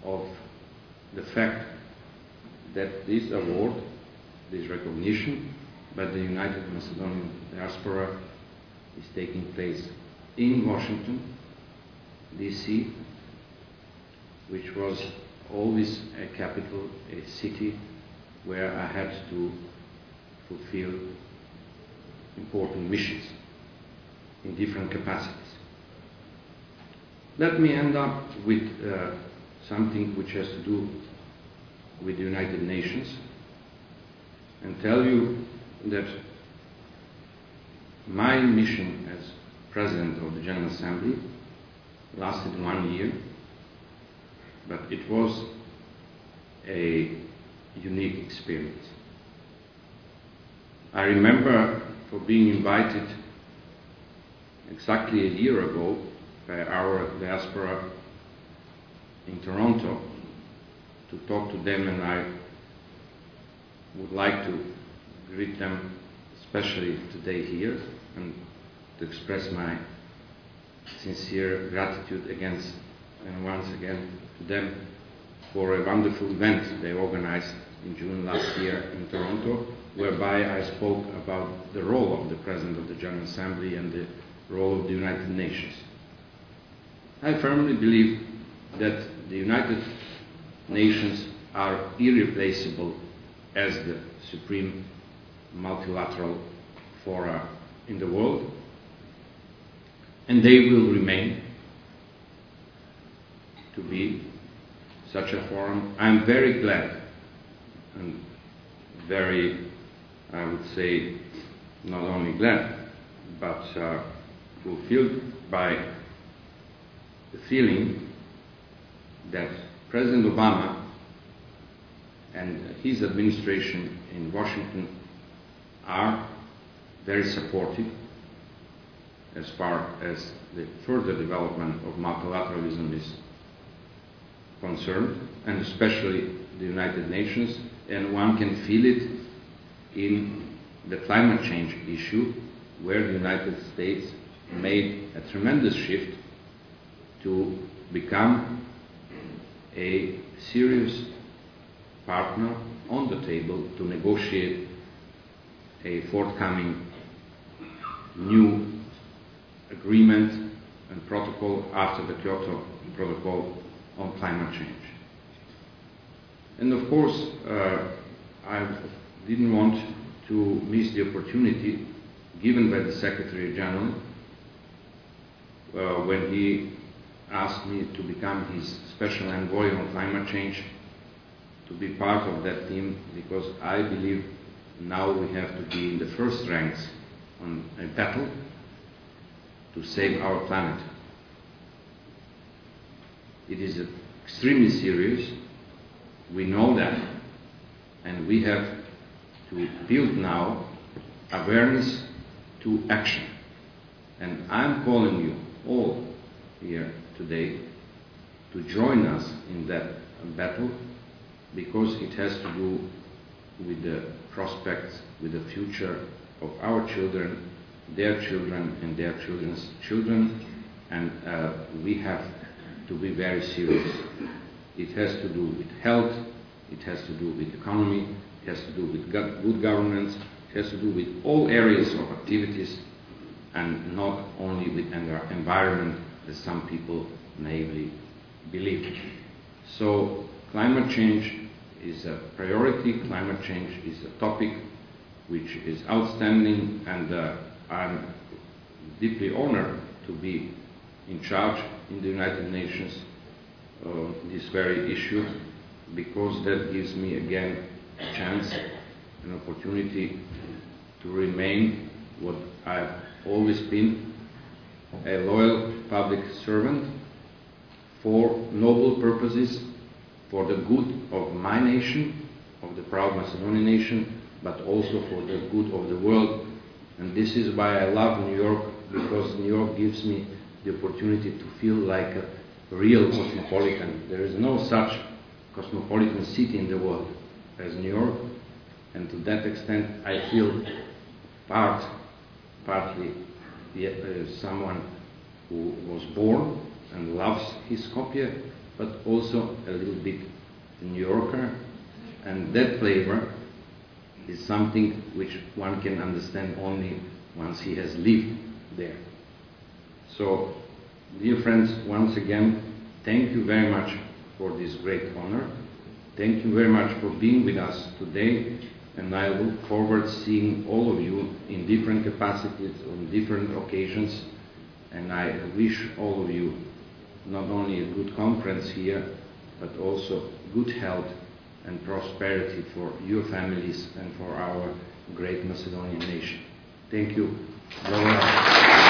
of the fact that this award, this recognition by the United Macedonian Diaspora is taking place in Washington, D.C., which was always a capital, a city where I had to fulfill important missions in different capacities. Let me end up with something which has to do with the United Nations and tell you that my mission as President of the General Assembly lasted 1 year, but it was a unique experience. I remember for being invited exactly a year ago by our diaspora in Toronto to talk to them, and I would like to greet them, especially today here, and to express my sincere gratitude against and once again to them for a wonderful event they organized in June last year in Toronto, whereby I spoke about the role of the President of the General Assembly and the role of the United Nations. I firmly believe that the United Nations are irreplaceable as the supreme multilateral fora in the world, and they will remain to be such a forum. I'm very glad and very, I would say, not only glad, but fulfilled by the feeling that President Obama and his administration in Washington are very supportive as far as the further development of multilateralism is concerned, and especially the United Nations, and one can feel it in the climate change issue, where the United States made a tremendous shift to become a serious partner on the table to negotiate a forthcoming new agreement and protocol after the Kyoto Protocol on climate change. And of course, I didn't want to miss the opportunity given by the Secretary General when he asked me to become his special envoy on climate change, to be part of that team, because I believe now we have to be in the first ranks on a battle to save our planet. It is extremely serious, we know that, and we have to build now awareness to action. And I'm calling you all here today to join us in that battle, because it has to do with the prospects, with the future of our children, their children, and their children's children, and we have to be very serious. It has to do with health, it has to do with economy, it has to do with good governance, it has to do with all areas of activities, and not only with environment, as some people naively believe. So climate change is a priority, climate change is a topic which is outstanding, and I'm deeply honored to be in charge in the United Nations of this very issue, because that gives me again a chance, an opportunity to remain what I've always been, a loyal public servant for noble purposes, for the good of my nation, of the proud Macedonian nation, but also for the good of the world. And this is why I love New York, because New York gives me the opportunity to feel like a real cosmopolitan. There is no such cosmopolitan city in the world as New York, and to that extent I feel partly someone who was born and loves his Skopje, but also a little bit New Yorker, and that flavor is something which one can understand only once he has lived there. So, dear friends, once again, thank you very much for this great honor. Thank you very much for being with us today, and I look forward to seeing all of you in different capacities on different occasions, and I wish all of you not only a good conference here, but also good health and prosperity for your families and for our great Macedonian nation. Thank you. Bye-bye.